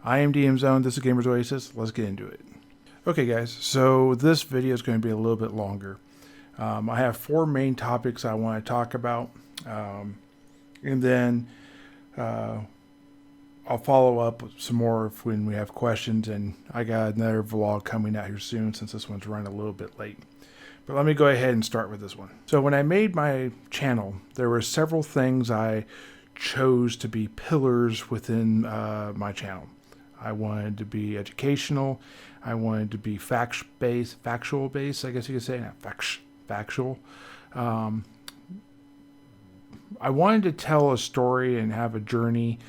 I am DM Zone. This is Gamers Oasis. Let's get into it. Okay, guys. So this video is going to be a little bit longer. I have four main topics I want to talk about, and then I'll follow up with some more when we have questions. And I got another vlog coming out here soon, since this one's running a little bit late. But let me go ahead and start with this one. So when I made my channel, there were several things I chose to be pillars within my channel. I wanted to be educational. I wanted to be factual based, I guess you could say, not factual. I wanted to tell a story and have a journey,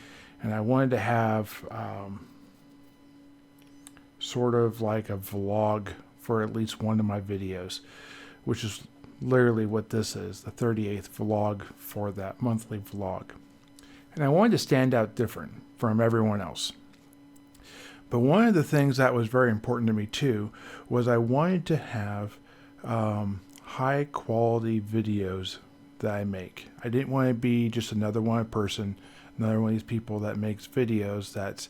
and I wanted to have sort of like a vlog for at least one of my videos, which is literally what this is, the 38th vlog for that monthly vlog. And I wanted to stand out different from everyone else. But one of the things that was very important to me too was I wanted to have high quality videos that I make. I didn't want to be just another one person, another one of these people that makes videos that's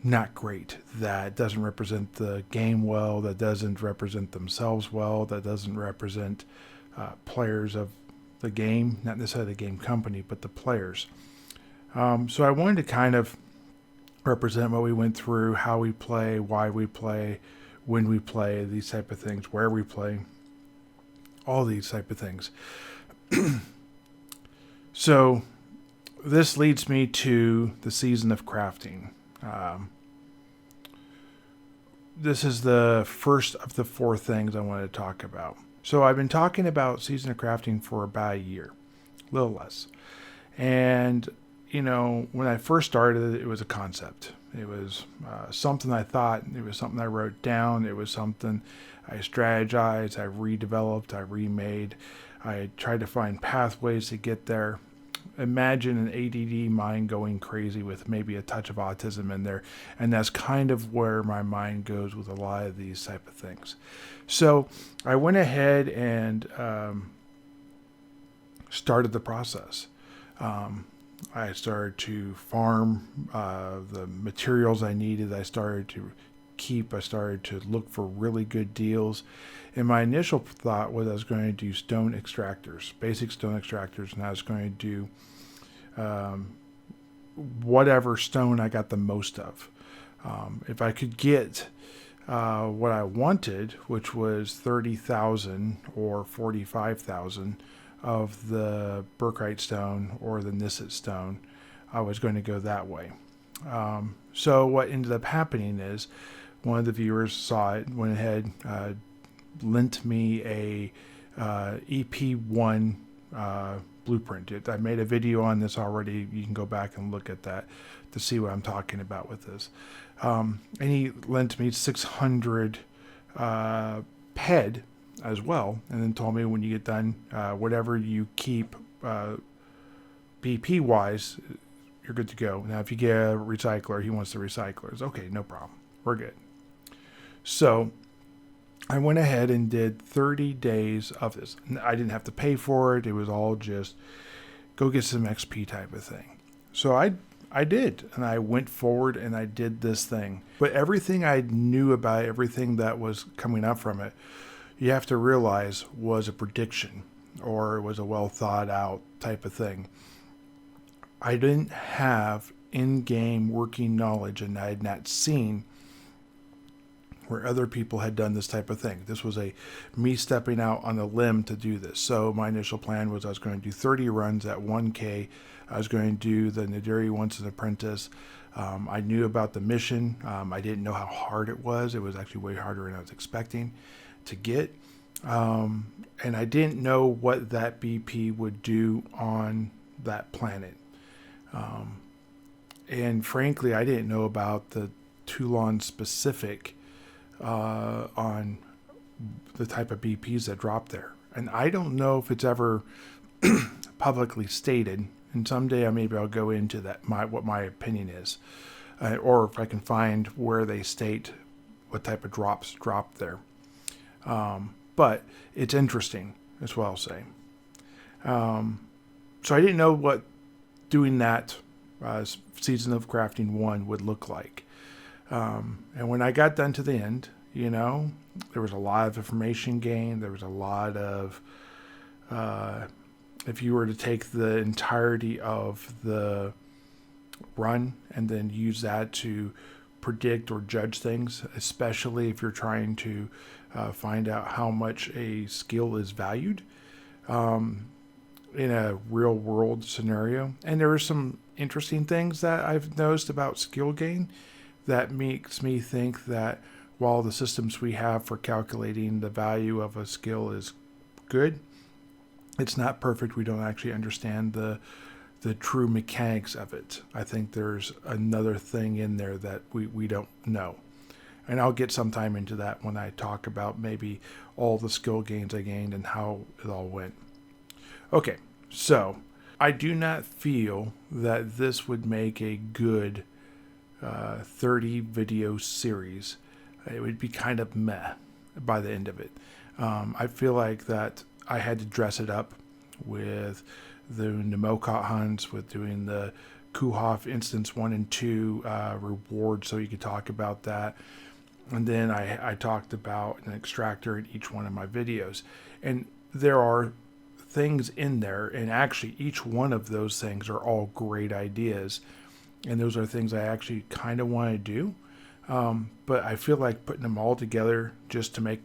not great, that doesn't represent the game well, that doesn't represent themselves well, that doesn't represent players of the game, not necessarily the game company, but the players. So I wanted to kind of represent what we went through, how we play, why we play, when we play, these type of things, where we play, all these type of things. So this leads me to the season of crafting. This is the first of the four things I want to talk about. So I've been talking about season of crafting for about a year, a little less. And you know, when I first started, it was a concept. It was something I thought. It was something I wrote down. It was something I strategized, I redeveloped, I remade. I tried to find pathways to get there. Imagine an ADD mind going crazy with maybe a touch of autism in there. And that's kind of where my mind goes with a lot of these type of things. So I went ahead and started the process. I started to farm the materials I needed. I started to keep. I started to look for really good deals. And my initial thought was I was going to do stone extractors, basic stone extractors, and I was going to do whatever stone I got the most of. If I could get what I wanted, which was 30,000 or 45,000 of the Burkite stone or the Nisset stone, I was going to go that way. So what ended up happening is one of the viewers saw it, went ahead, lent me a EP1 blueprint. I made a video on this already. You can go back and look at that to see what I'm talking about with this. And he lent me 600 PED as well, and then told me when you get done, whatever you keep BP wise, you're good to go. Now if you get a recycler, he wants the recyclers. Okay, no problem, we're good. So I went ahead and did 30 days of this. I didn't have to pay for it. It was all just go get some XP type of thing. So I did, and I went forward and I did this thing. But everything I knew about it, everything that was coming up from it, you have to realize was a prediction, or it was a well thought out type of thing. I didn't have in-game working knowledge, and I had not seen where other people had done this type of thing. This was me stepping out on a limb to do this. So my initial plan was I was going to do 30 runs at 1K. I was going to do the Nadiri Once an Apprentice. I knew about the mission. I didn't know how hard it was. It was actually way harder than I was expecting to get. And I didn't know what that BP would do on that planet. And frankly, I didn't know about the Toulon specific on the type of BPs that drop there. And I don't know if it's ever publicly stated. And someday maybe I'll go into that, what my opinion is. Or if I can find where they state what type of drops drop there. But it's interesting, is what I'll say. So I didn't know what doing that Season of Crafting 1 would look like. And when I got done to the end, there was a lot of information gained. There was a lot of, if you were to take the entirety of the run and then use that to predict or judge things, especially if you're trying to find out how much a skill is valued in a real world scenario. And there are some interesting things that I've noticed about skill gain that makes me think that while the systems we have for calculating the value of a skill is good, it's not perfect. We don't actually understand the true mechanics of it. I think there's another thing in there that we don't know. And I'll get sometime into that when I talk about maybe all the skill gains I gained and how it all went. Okay, so I do not feel that this would make a good 30 video series. It would be kind of meh by the end of it. I feel like that I had to dress it up with the Nemocot hunts, with doing the Kuhoff instance 1 and 2 rewards, so you could talk about that. And then I talked about an extractor in each one of my videos. And there are things in there, and actually each one of those things are all great ideas. And those are things I actually kind of want to do. But I feel like putting them all together just to make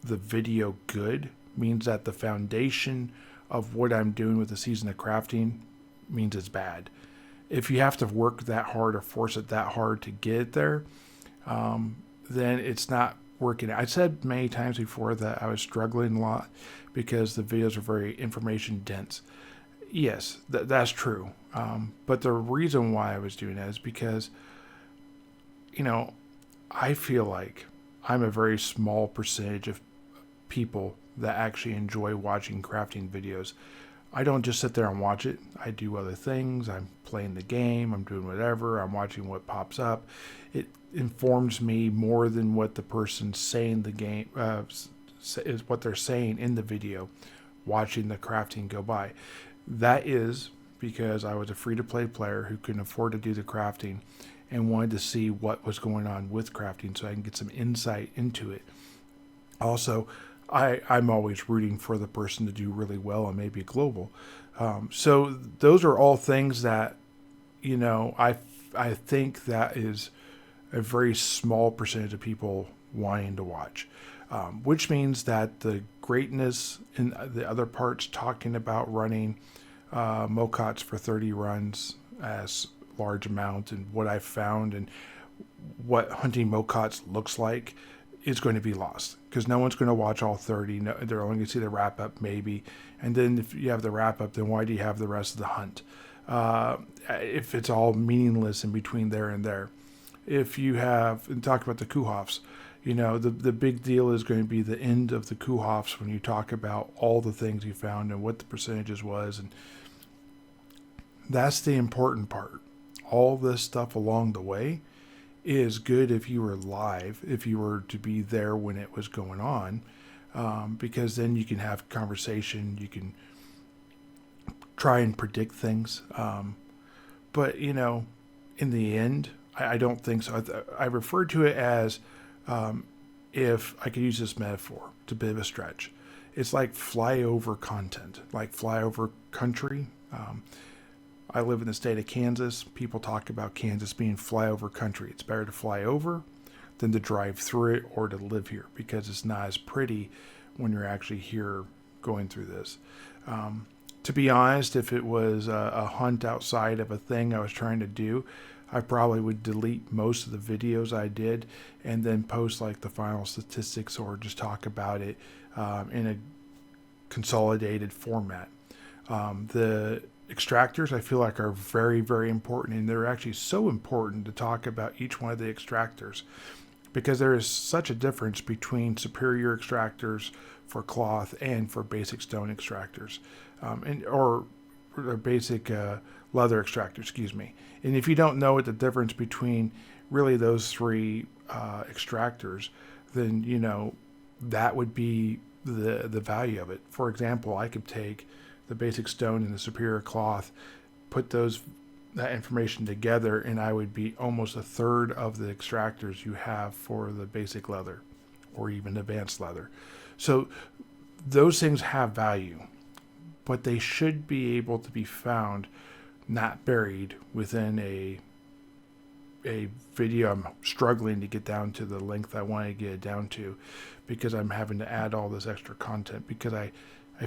the video good means that the foundation of what I'm doing with the Season of Crafting means it's bad. If you have to work that hard or force it that hard to get it there, then it's not working. I said many times before that I was struggling a lot because the videos are very information dense. Yes, that's true. But the reason why I was doing that is because, I feel like I'm a very small percentage of people that actually enjoy watching crafting videos. I don't just sit there and watch it. I do other things. I'm playing the game. I'm doing whatever. I'm watching what pops up. It informs me more than what the person's saying the game is what they're saying in the video, watching the crafting go by. That is because I was a free-to-play player who couldn't afford to do the crafting and wanted to see what was going on with crafting so I can get some insight into it. Also, I'm always rooting for the person to do really well and maybe global. So those are all things that, I think that is a very small percentage of people wanting to watch, which means that the greatness in the other parts talking about running Mocots for 30 runs as large amount and what I've found and what hunting Mocots looks like is going to be lost because no one's going to watch all 30. No, they're only going to see the wrap up maybe. And then if you have the wrap up, then why do you have the rest of the hunt? If it's all meaningless in between there and there. If you have, and talk about the Kuhoffs, the big deal is going to be the end of the Kuhoffs when you talk about all the things you found and what the percentages was. And that's the important part. All this stuff along the way is good if you were live, if you were to be there when it was going on, because then you can have conversation, you can try and predict things. But, in the end, I don't think so. I refer to it as, if I could use this metaphor, it's a bit of a stretch. It's like flyover content, like flyover country. I live in the state of Kansas. People talk about Kansas being flyover country. It's better to fly over than to drive through it or to live here because it's not as pretty when you're actually here going through this. To be honest, if it was a hunt outside of a thing I was trying to do, I probably would delete most of the videos I did and then post like the final statistics or just talk about it in a consolidated format. The extractors I feel like are very, very important, and they're actually so important to talk about each one of the extractors because there is such a difference between superior extractors for cloth and for basic stone extractors, or basic leather extractors, excuse me. And if you don't know what the difference between really those three extractors, then that would be the value of it. For example, I could take the basic stone and the superior cloth, put those that information together, and I would be almost a third of the extractors you have for the basic leather or even advanced leather. So those things have value, but they should be able to be found, not buried within a video. I'm struggling to get down to the length I want to get it down to, because I'm having to add all this extra content, because I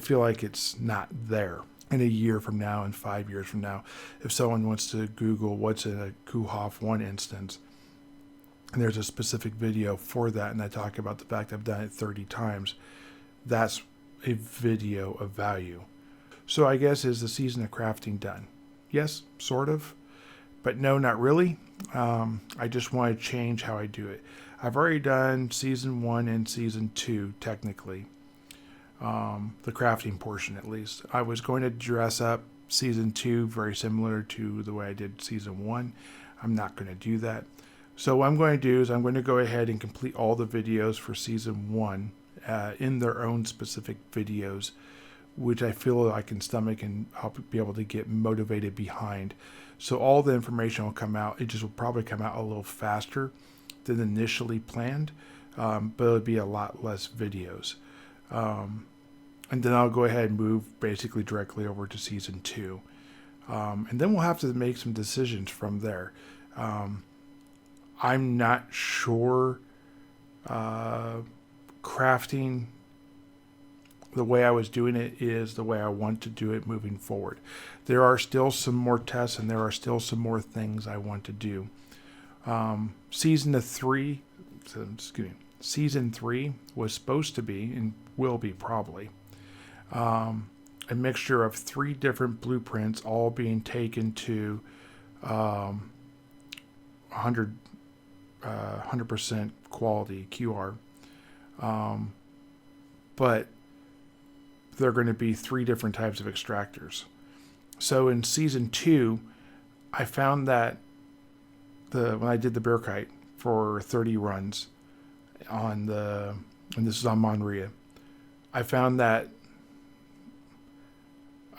feel like it's not there. In a year from now and 5 years from now, if someone wants to Google what's in a Kuhoff 1 instance, and there's a specific video for that, and I talk about the fact I've done it 30 times, that's a video of value. So I guess, is the season of crafting done? Yes, sort of, but no, not really. I just want to change how I do it. I've already done season 1 and season 2, technically. The crafting portion, at least. I was going to dress up season 2 very similar to the way I did season 1. I'm not going to do that. So what I'm going to do is I'm going to go ahead and complete all the videos for season 1 in their own specific videos, which I feel I can stomach and I'll be able to get motivated behind. So all the information will come out. It just will probably come out a little faster than initially planned, but it'll be a lot less videos. And then I'll go ahead and move basically directly over to season 2. And then we'll have to make some decisions from there. I'm not sure crafting the way I was doing it is the way I want to do it moving forward. There are still some more tests, and there are still some more things I want to do. Season 3 was supposed to be, and will be probably, a mixture of 3 different blueprints, all being taken to 100% quality QR. But they're going to be 3 different types of extractors. So in season 2, I found that when I did the bear kite for 30 runs and this is on Monria, I found that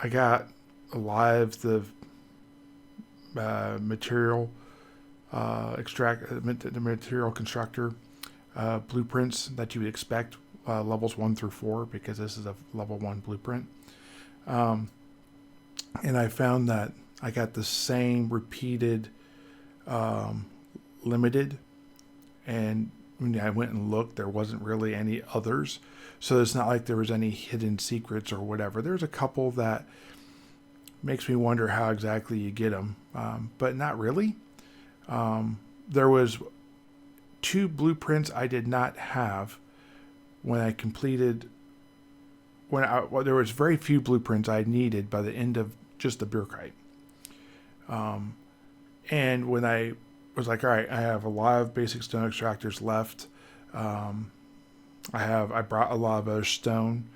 I got a lot of the material the material constructor blueprints that you would expect, levels 1 through 4, because this is a level 1 blueprint. And I found that I got the same repeated limited, and when I went and looked, there wasn't really any others. So it's not like there was any hidden secrets or whatever. There's a couple that makes me wonder how exactly you get them, but not really. There was 2 blueprints I did not have when I completed. There was very few blueprints I needed by the end of just the beer kite. And when I was like, all right, I have a lot of basic stone extractors left. I brought a lot of other stone.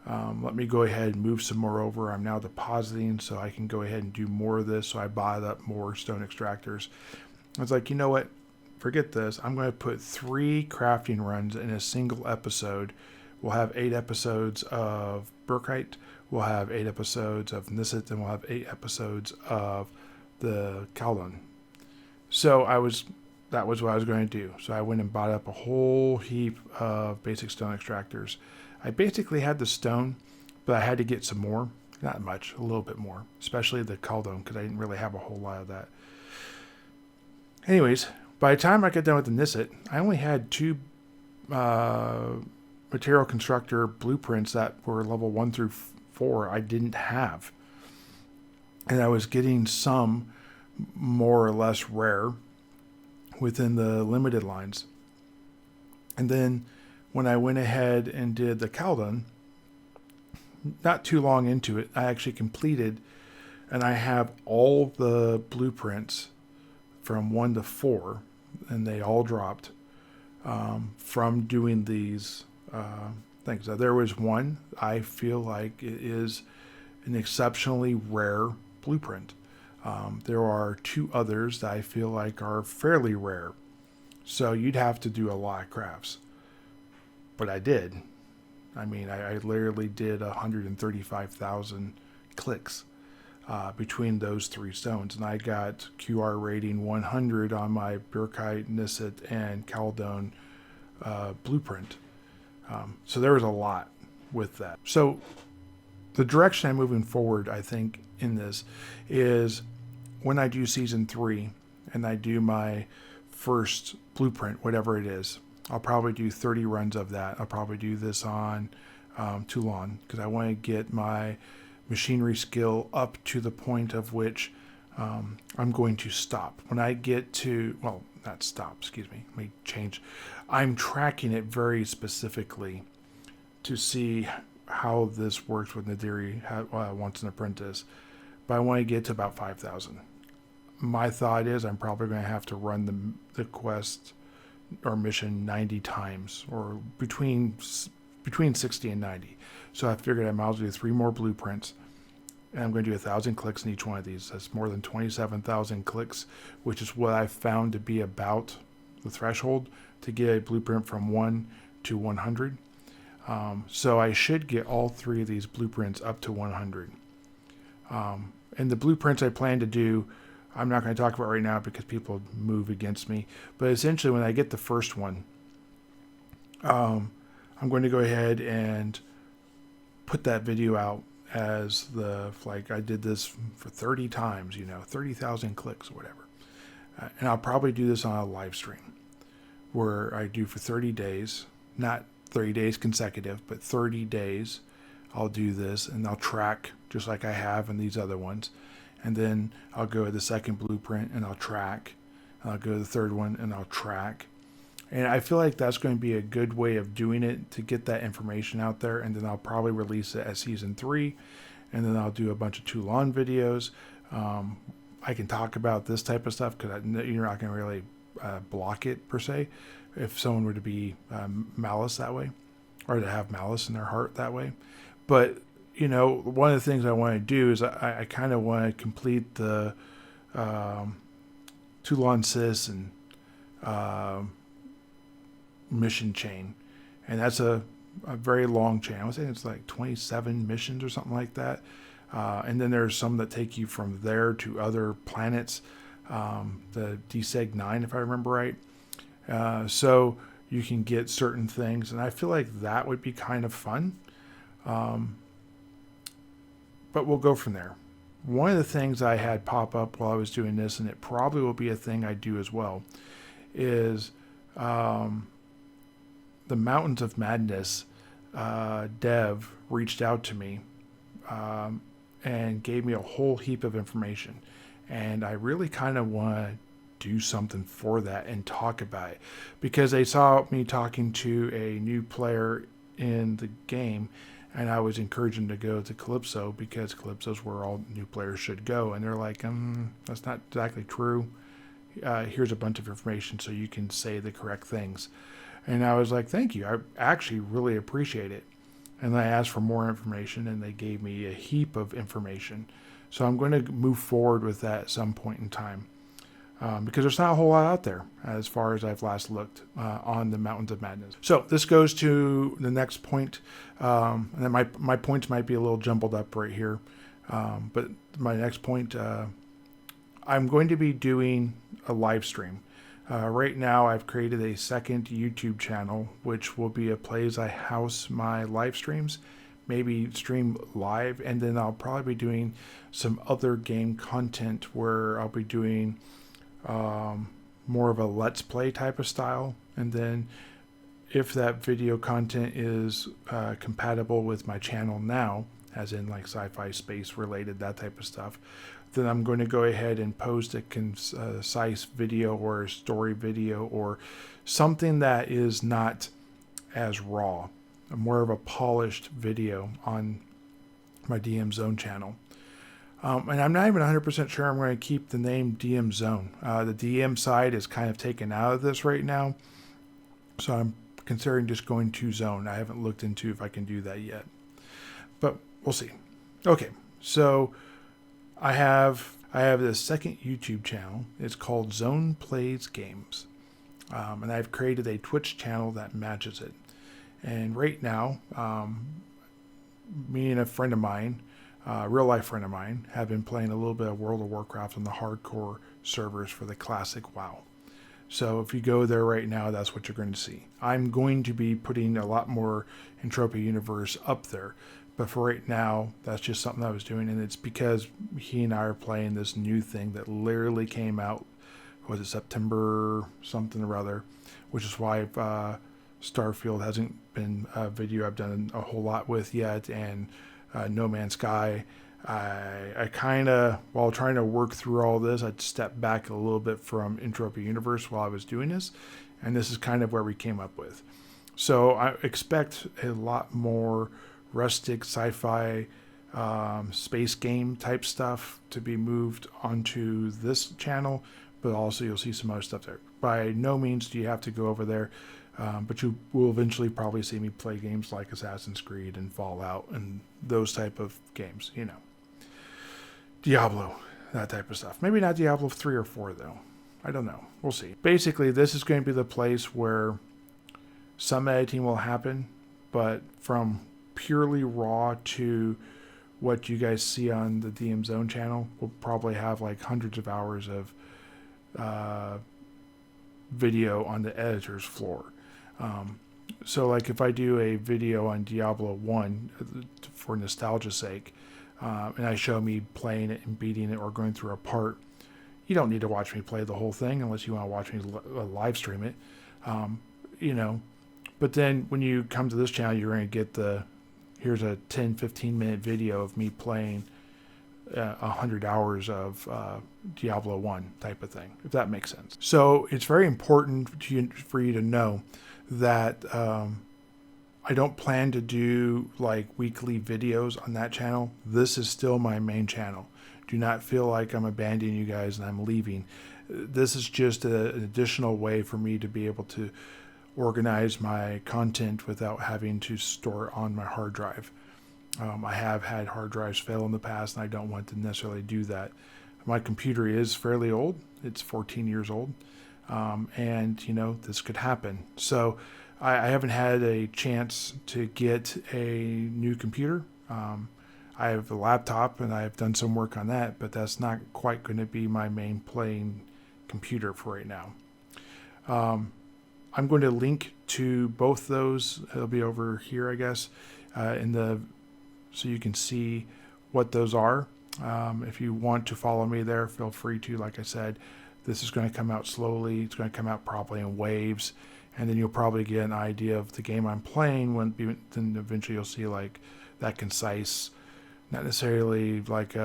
Let me go ahead and move some more over. I'm now depositing, so I can go ahead and do more of this. So I bought up more stone extractors. I was like, you know what? Forget this. I'm going to put 3 crafting runs in a single episode. We'll have 8 episodes of Burkite. We'll have 8 episodes of Nisset, and we'll have 8 episodes of the Kaldun. So that was what I was going to do. So I went and bought up a whole heap of basic stone extractors. I basically had the stone, but I had to get some more. Not much, a little bit more, especially the Kaldun, because I didn't really have a whole lot of that. Anyways, by the time I got done with the Nisset, I only had 2 material constructor blueprints that were level 1 through 4 I didn't have. And I was getting some more or less rare within the limited lines. And then when I went ahead and did the Kaldun, not too long into it, I actually completed, and I have all the blueprints from 1 to 4, and they all dropped from doing these things. Now, there was one I feel like it is an exceptionally rare blueprint. There are 2 others that I feel like are fairly rare. So you'd have to do a lot of crafts. But I did. I mean, I literally did 135,000 clicks between those 3 stones. And I got QR rating 100 on my Birkite, Nisset, and Caldone blueprint. So there was a lot with that. So the direction I'm moving forward, I think, in this is when I do season 3 and I do my first blueprint, whatever it is, I'll probably do 30 runs of that. I'll probably do this on Toulon because I want to get my machinery skill up to the point of which I'm going to stop. When I get to, well, not stop, excuse me, let me change. I'm tracking it very specifically to see how this works with Nadiri wants an apprentice, but I want to get to about 5,000. My thought is I'm probably going to have to run the quest or mission 90 times, or between 60 and 90. So I figured I might as well do 3 more blueprints, and I'm going to do 1,000 clicks in each one of these. That's more than 27,000 clicks, which is what I found to be about the threshold to get a blueprint from 1 to 100. So I should get all 3 of these blueprints up to 100. And the blueprints I plan to do, I'm not going to talk about right now because people move against me. But essentially, when I get the first one, I'm going to go ahead and put that video out as like I did this for 30 times, 30,000 clicks or whatever. And I'll probably do this on a live stream where I do for 30 days, not 30 days consecutive, but 30 days. I'll do this and I'll track just like I have in these other ones. And then I'll go to the second blueprint and I'll track. I'll go to the third one and I'll track. And I feel like that's going to be a good way of doing it to get that information out there. And then I'll probably release it as season 3. And then I'll do a bunch of Toulon videos. I can talk about this type of stuff because you're not going to really block it per se if someone were to be malice that way, or to have malice in their heart that way. But one of the things I want to do is I kind of want to complete the Toulon Sis and mission chain, and that's a very long chain. I would say it's like 27 missions or something like that. And then there's some that take you from there to other planets, the DSEG 9, if I remember right. So you can get certain things, and I feel like that would be kind of fun. But we'll go from there. One of the things I had pop up while I was doing this, and it probably will be a thing I do as well, is the Mountains of Madness dev reached out to me and gave me a whole heap of information. And I really kind of want to do something for that and talk about it, because they saw me talking to a new player in the game, and I was encouraging to go to Calypso because Calypso's where all new players should go. And they're like, that's not exactly true. Here's a bunch of information so you can say the correct things. And I was like, thank you. I actually really appreciate it. And I asked for more information, and they gave me a heap of information. So I'm going to move forward with that at some point in time. Because there's not a whole lot out there as far as I've last looked on the Mountains of Madness. So this goes to the next point. And then my points might be a little jumbled up right here. But my next point, I'm going to be doing a live stream. Right now I've created a second YouTube channel, which will be a place I house my live streams, maybe stream live, and then I'll probably be doing some other game content where I'll be doing more of a let's play type of style. And then if that video content is compatible with my channel now, as in like sci-fi, space related, that type of stuff, then I'm going to go ahead and post a concise video or a story video or something that is not as raw, more of a polished video on my DM Zone channel. And I'm not even 100% sure I'm going to keep the name DM Zone. The DM side is kind of taken out of this right now, so I'm considering just going to Zone. I haven't looked into if I can do that yet, but we'll see. Okay, so I have this second YouTube channel. It's called XoanPlaysGames, and I've created a Twitch channel that matches it. And right now, me and a friend of mine, real life friend of mine, have been playing a little bit of World of Warcraft on the hardcore servers for the classic WoW. So if you go there right now, that's what you're going to see. I'm going to be putting a lot more Entropia Universe up there. But for right now, that's just something I was doing. And it's because he and I are playing this new thing that literally came out, was it September something or other, which is why Starfield hasn't been a video I've done a whole lot with yet. And No Man's Sky. I kind of, while trying to work through all this, I'd step back a little bit from Entropia Universe while I was doing this, and this is kind of where we came up with. So I expect a lot more rustic sci-fi space game type stuff to be moved onto this channel, but also you'll see some other stuff there. By no means do you have to go over there, but you will eventually probably see me play games like Assassin's Creed and Fallout and those type of games, you know. Diablo, that type of stuff. Maybe not Diablo 3 or 4, though. I don't know. We'll see. Basically, this is going to be the place where some editing will happen, but from purely raw to what you guys see on the DM Zone channel, we'll probably have like hundreds of hours of video on the editor's floor. So like if I do a video on Diablo 1 for nostalgia's sake, and I show me playing it and beating it or going through a part, you don't need to watch me play the whole thing unless you want to watch me live stream it, you know. But then when you come to this channel, you're going to get here's a 10-15 minute video of me playing 100 hours of Diablo 1 type of thing, if that makes sense. So it's very important for you to know that I don't plan to do like weekly videos on that channel. This is still my main channel. Do not feel like I'm abandoning you guys and I'm leaving. This is just an additional way for me to be able to organize my content without having to store it on my hard drive. I have had hard drives fail in the past, and I don't want to necessarily do that. My computer is fairly old. It's 14 years old. And, you know, this could happen. So I haven't had a chance to get a new computer. I have a laptop, and I've done some work on that, but that's not quite going to be my main playing computer for right now. I'm going to link to both those. It'll be over here, I guess, so you can see what those are. If you want to follow me there, feel free to. Like I said, this is going to come out slowly. It's going to come out probably in waves, and then you'll probably get an idea of the game I'm playing. Then eventually you'll see like that concise, not necessarily like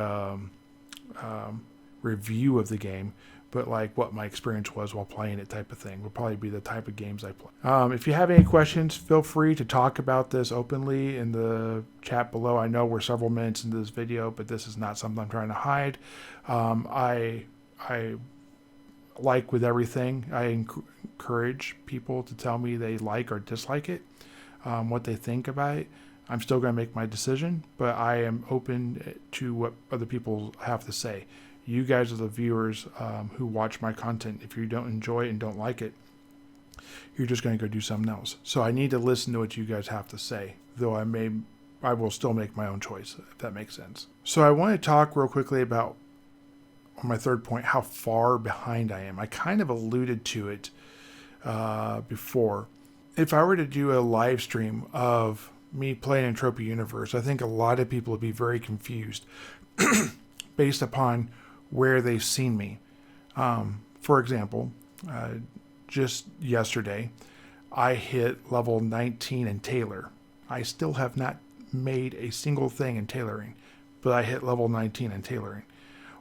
review of the game, but like what my experience was while playing it type of thing will probably be the type of games I play. If you have any questions, feel free to talk about this openly in the chat below. I know we're several minutes into this video, but this is not something I'm trying to hide. I like with everything, I encourage people to tell me they like or dislike it, what they think about it. I'm still going to make my decision, but I am open to what other people have to say. You guys are the viewers who watch my content. If you don't enjoy it and don't like it, you're just going to go do something else. So I need to listen to what you guys have to say, though I will still make my own choice, if that makes sense. So I want to talk real quickly about, on my third point, how far behind I am. I kind of alluded to it before. If I were to do a live stream of me playing Entropia Universe, I think a lot of people would be very confused based upon where they've seen me. For example, just yesterday, I hit level 19 in Tailor. I still have not made a single thing in tailoring, but I hit level 19 in tailoring.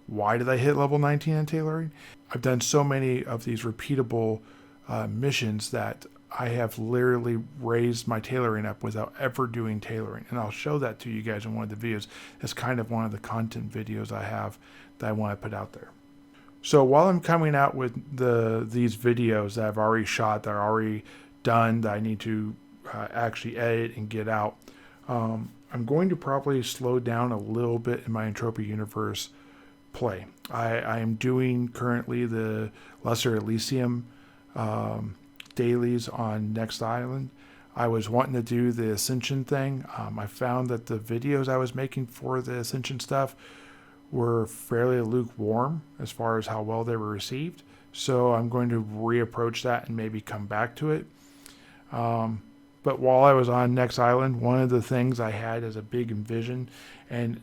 Why did I hit level 19 in tailoring? I've done so many of these repeatable missions that I have literally raised my tailoring up without ever doing tailoring. And I'll show that to you guys in one of the videos. It's kind of one of the content videos I have that I want to put out there. So while I'm coming out with these videos that I've already shot, that are already done, that I need to actually edit and get out, I'm going to probably slow down a little bit in my Entropia Universe play. I am doing currently the Lesser Elysium dailies on Next Island. I was wanting to do the Ascension thing. I found that the videos I was making for the Ascension stuff were fairly lukewarm as far as how well they were received. So I'm going to reapproach that and maybe come back to it. But while I was on Next Island, one of the things I had as a big vision, and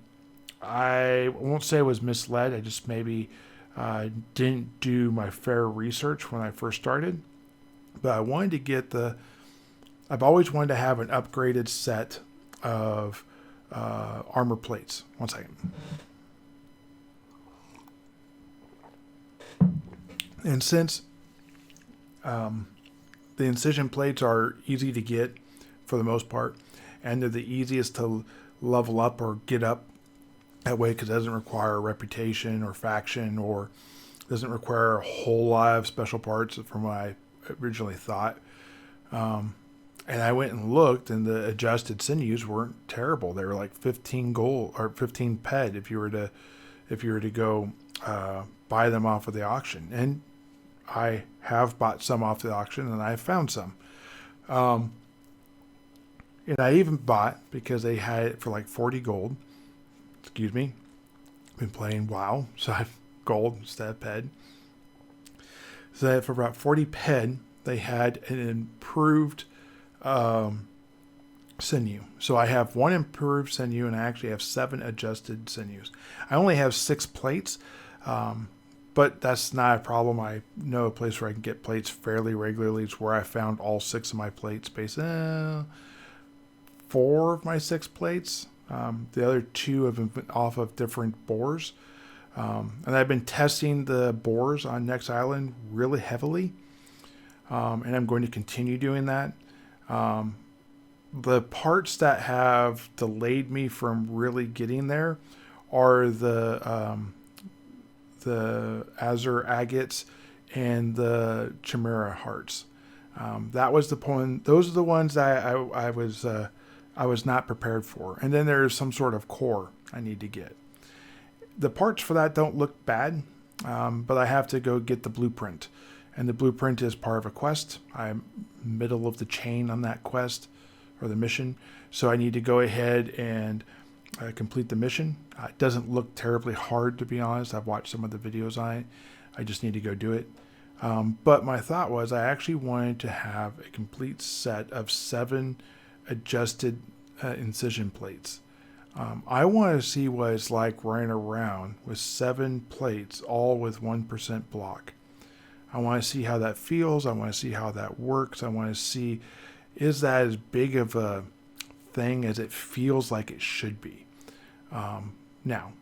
I won't say I was misled, I just maybe didn't do my fair research when I first started. But I wanted to get I've always wanted to have an upgraded set of armor plates. One second. And since the incision plates are easy to get for the most part, and they're the easiest to level up or get up that way because it doesn't require a reputation or faction, or doesn't require a whole lot of special parts from what I originally thought. And I went and looked, and the adjusted sinews weren't terrible. They were like 15 gold or 15 ped if you were to go buy them off of the auction. And I have bought some off the auction, and I found some. And I even bought, because they had it for like 40 gold. Excuse me. Been playing WoW, so I've gold instead of ped. So for about 40 ped, they had an improved sinew. So I have one improved sinew, and I actually have 7 adjusted sinews. I only have 6 plates, but that's not a problem. I know a place where I can get plates fairly regularly. It's where I found all 6 of my plates. 4 of my 6 plates. The other 2 have been off of different bores. And I've been testing the bores on Next Island really heavily. And I'm going to continue doing that. The parts that have delayed me from really getting there are the Azure agates and the Chimera hearts. That was the point. Those are the ones that I was not prepared for. And then there's some sort of core I need to get. The parts for that don't look bad, but I have to go get the blueprint. And the blueprint is part of a quest. I'm middle of the chain on that quest, or the mission. So I need to go ahead and complete the mission. It doesn't look terribly hard, to be honest. I've watched some of the videos on it. I just need to go do it. But my thought was I actually wanted to have a complete set of 7 adjusted incision plates. I want to see what it's like running around with 7 plates, all with 1% block. I want to see how that feels. I want to see how that works. I want to see, is that as big of a thing as it feels like it should be? Now,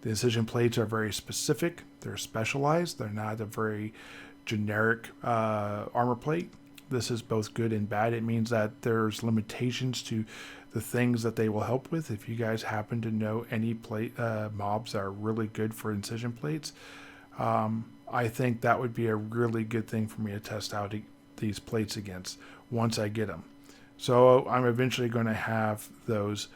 the incision plates are very specific. They're specialized. They're not a very generic armor plate. This is both good and bad. It means that there's limitations to the things that they will help with. If you guys happen to know any plate mobs that are really good for incision plates, I think that would be a really good thing for me to test out these plates against once I get them. So I'm eventually going to have those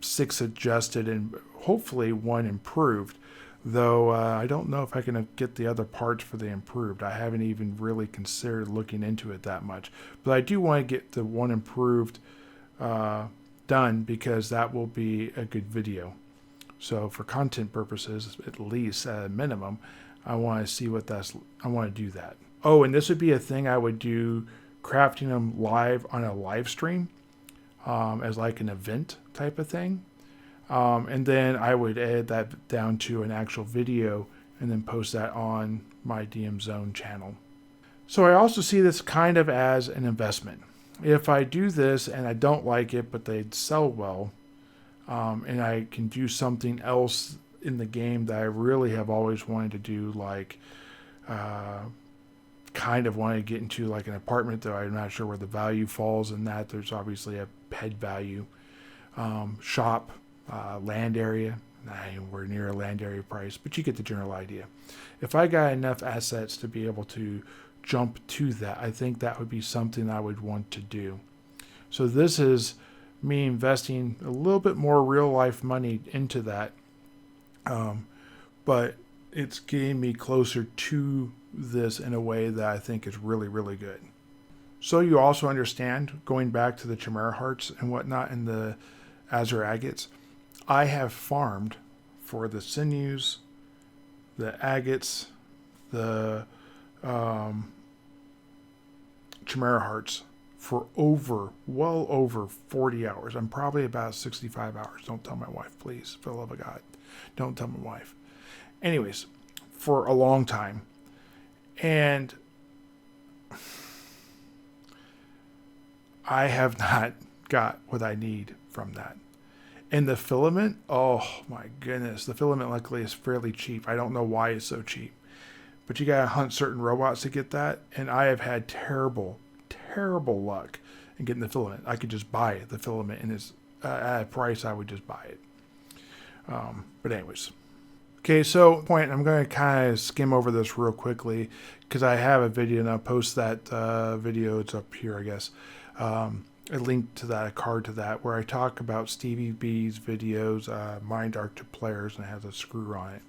6 adjusted and hopefully 1 improved, though I don't know if I can get the other parts for the improved. I haven't even really considered looking into it that much, but I do want to get the 1 improved done, because that will be a good video. So for content purposes, at least at a minimum, I want to see I want to do that. Oh, and this would be a thing I would do, crafting them live on a live stream, as like an event type of thing. And then I would edit that down to an actual video and then post that on my DM Zone channel. So I also see this kind of as an investment. If I do this and I don't like it, but they sell well, and I can do something else in the game that I really have always wanted to do, like kind of wanted to get into like an apartment, though I'm not sure where the value falls in that. There's obviously a ped value. Shop, land area, not anywhere near a land area price, but you get the general idea. If I got enough assets to be able to jump to that, I think that would be something I would want to do. So this is me investing a little bit more real life money into that. But it's getting me closer to this in a way that I think is really, really good. So you also understand, going back to the Chimera Hearts and whatnot and the Azure Agates, I have farmed for the Sinews, the Agates, the Chimera Hearts for well over 40 hours. I'm probably about 65 hours. Don't tell my wife, please, for the love of God. Don't tell my wife. Anyways, for a long time. And I have not got what I need from that. And the filament, oh my goodness. The filament luckily is fairly cheap. I don't know why it's so cheap. But you gotta hunt certain robots to get that. And I have had terrible luck in getting the filament. I could just buy the filament and it's at a price I would just buy it. But anyways. Okay, so I'm going to kind of skim over this real quickly because I have a video and I'll post that video. It's up here, I guess. A link to that, a card to that, where I talk about Stevie B's videos, Mind Arc to Players, and it has a screw on it.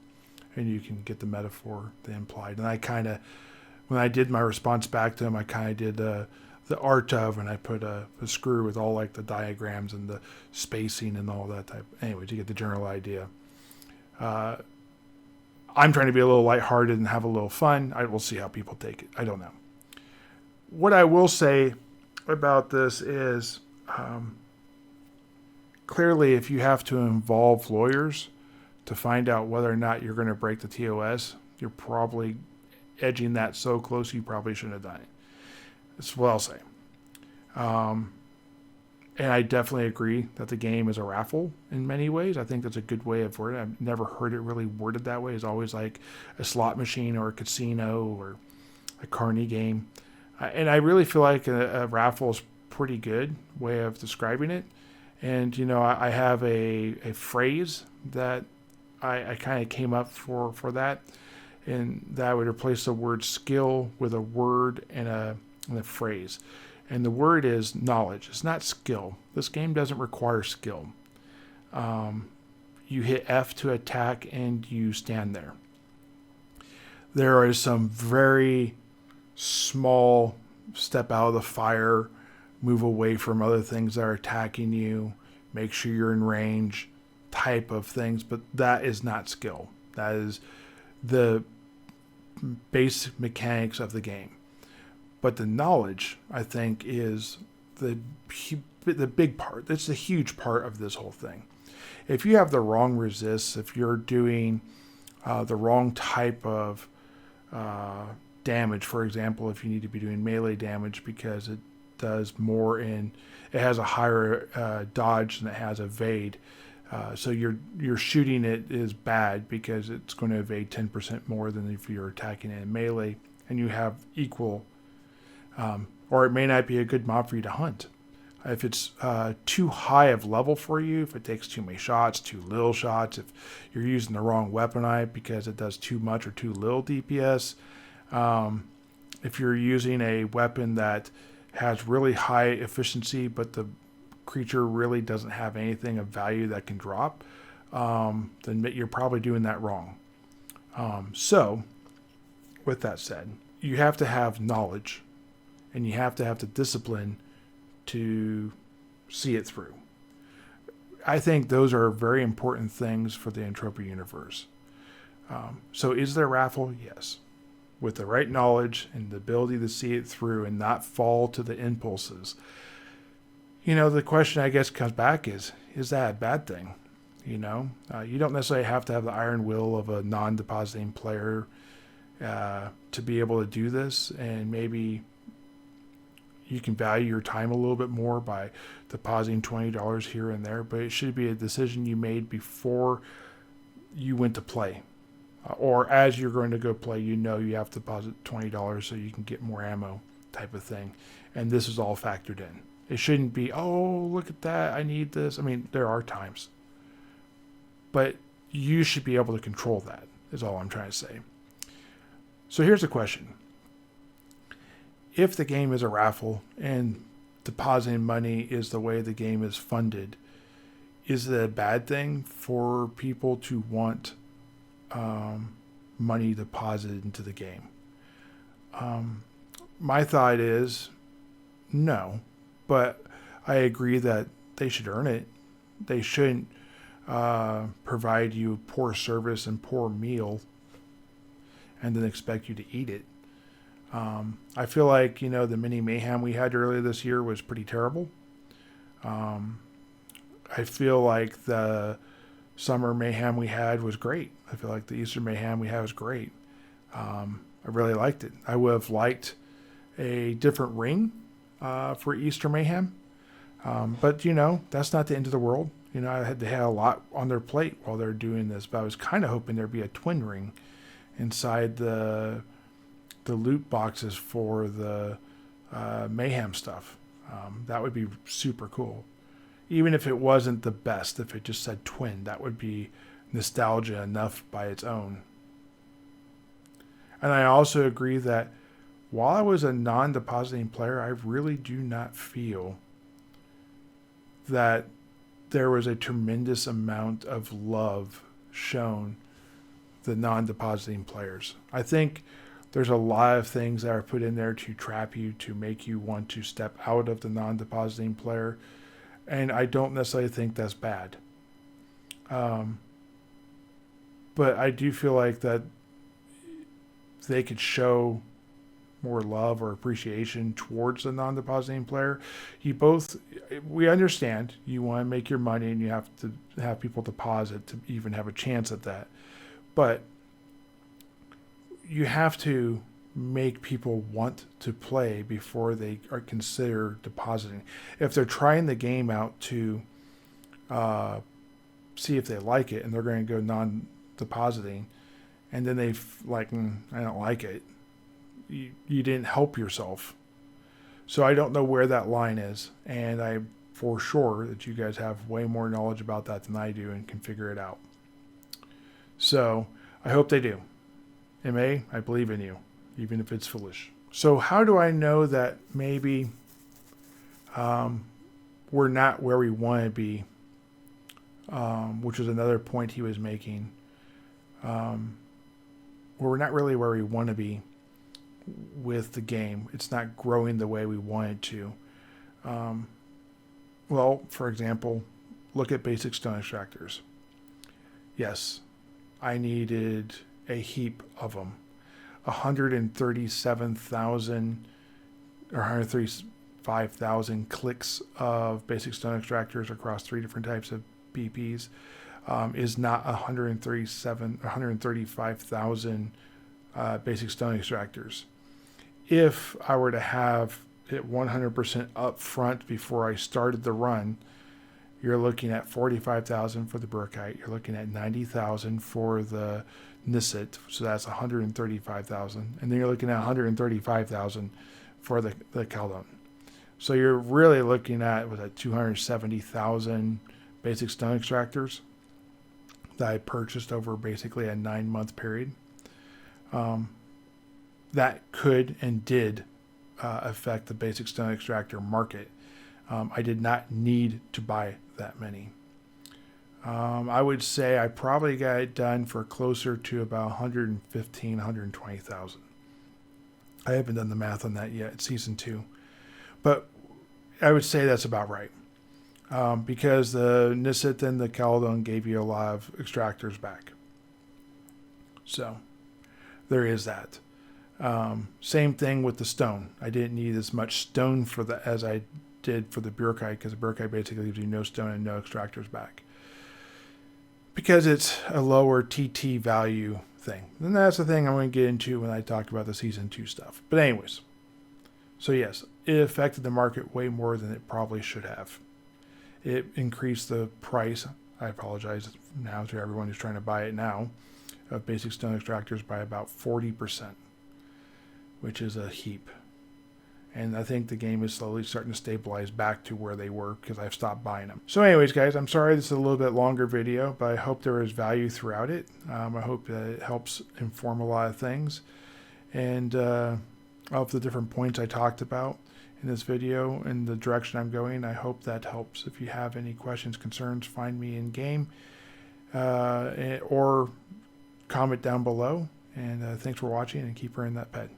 And you can get the metaphor, the implied. And I kind of, when I did my response back to him, I kind of did the art of, and I put a screw with all like the diagrams and the spacing and all that type. Anyway, to get the general idea. I'm trying to be a little lighthearted and have a little fun. I will see how people take it. I don't know. What I will say about this is clearly if you have to involve lawyers to find out whether or not you're going to break the TOS, you're probably edging that so close you probably shouldn't have done it. That's what I'll say. And I definitely agree that the game is a raffle in many ways. I think that's a good way of wording it. I've never heard it really worded that way. It's always like a slot machine or a casino or a carny game. And I really feel like a raffle is pretty good way of describing it. And, you know, I have a phrase that I kind of came up for that. And that would replace the word skill with a word and a phrase. And the word is knowledge. It's not skill. This game doesn't require skill. You hit F to attack and you stand there. There is some very small step out of the fire, move away from other things that are attacking you, make sure you're in range type of things. But that is not skill. That is the basic mechanics of the game. But the knowledge, I think, is the big part. It's a huge part of this whole thing. If you have the wrong resists, if you're doing the wrong type of damage, for example, if you need to be doing melee damage because it does more it has a higher dodge than it has evade. So you're shooting it is bad because it's going to evade 10% more than if you're attacking it in melee, and you have equal. Or it may not be a good mob for you to hunt. If it's too high of level for you, if it takes too many shots, too little shots, if you're using the wrong weapon type because it does too much or too little DPS, if you're using a weapon that has really high efficiency but the creature really doesn't have anything of value that can drop, then you're probably doing that wrong. So, with that said, you have to have knowledge. And you have to have the discipline to see it through. I think those are very important things for the Entropia Universe. So is there a raffle? Yes. With the right knowledge and the ability to see it through and not fall to the impulses. You know, the question I guess comes back is that a bad thing? You know, you don't necessarily have to have the iron will of a non-depositing player to be able to do this, and maybe you can value your time a little bit more by depositing $20 here and there, but it should be a decision you made before you went to play. Or as you're going to go play, you know you have to deposit $20 so you can get more ammo type of thing. And this is all factored in. It shouldn't be, oh, look at that, I need this. I mean, there are times. But you should be able to control that, is all I'm trying to say. So here's the question. If the game is a raffle and depositing money is the way the game is funded, is it a bad thing for people to want money deposited into the game? My thought is No. But I agree that they should earn it. They shouldn't provide you poor service and poor meal and then expect you to eat it. I feel like, the mini mayhem we had earlier this year was pretty terrible. I feel like the summer mayhem we had was great. I feel like the Easter mayhem we had was great. I really liked it. I would have liked a different ring for Easter mayhem. But, that's not the end of the world. They had a lot on their plate while they're doing this, but I was kind of hoping there'd be a twin ring inside the loot boxes for the mayhem stuff. That would be super cool. Even if it wasn't the best, if it just said twin, that would be nostalgia enough by its own. And I also agree that while I was a non-depositing player, I really do not feel that there was a tremendous amount of love shown the non-depositing players. I think there's a lot of things that are put in there to trap you, to make you want to step out of the non-depositing player. And I don't necessarily think that's bad. But I do feel like that they could show more love or appreciation towards the non-depositing player. We understand you want to make your money and you have to have people deposit to even have a chance at that. But you have to make people want to play before they are consider depositing. If they're trying the game out to see if they like it and they're going to go non-depositing, and then they I don't like it, you didn't help yourself. So I don't know where that line is, and I'm for sure that you guys have way more knowledge about that than I do and can figure it out. So I hope they do. MA, I believe in you, even if it's foolish. So how do I know that maybe we're not where we want to be, which was another point he was making. We're not really where we want to be with the game. It's not growing the way we want it to. Well, for example, look at basic stone extractors. Yes, I needed a heap of them. 137,000 or 135,000 clicks of basic stone extractors across 3 different types of BPs is not 135,000 basic stone extractors. If I were to have it 100% up front before I started the run, you're looking at 45,000 for the Burkite. You're looking at 90,000 for the Nisit, so that's 135,000. And then you're looking at 135,000 for the Caldon. So you're really looking at, 270,000 basic stone extractors that I purchased over basically a 9-month period. That could and did affect the basic stone extractor market. I did not need to buy that many. I would say I probably got it done for closer to about 115,000, 120,000. I haven't done the math on that yet. It's season 2. But I would say that's about right. Because the Nisit and the Caledon gave you a lot of extractors back. So there is that. Same thing with the stone. I didn't need as much stone as I did for the Burkite, because the Burkite basically gives you no stone and no extractors back. Because it's a lower TT value thing. And that's the thing I'm going to get into when I talk about the Season 2 stuff. But anyways. So yes, it affected the market way more than it probably should have. It increased the price, I apologize now to everyone who's trying to buy it now, of basic stone extractors by about 40%. Which is a heap. And I think the game is slowly starting to stabilize back to where they were because I've stopped buying them. So anyways, guys, I'm sorry this is a little bit longer video, but I hope there is value throughout it. I hope that it helps inform a lot of things. And of the different points I talked about in this video and the direction I'm going, I hope that helps. If you have any questions, concerns, find me in game or comment down below. And thanks for watching, and keep wearing that pet.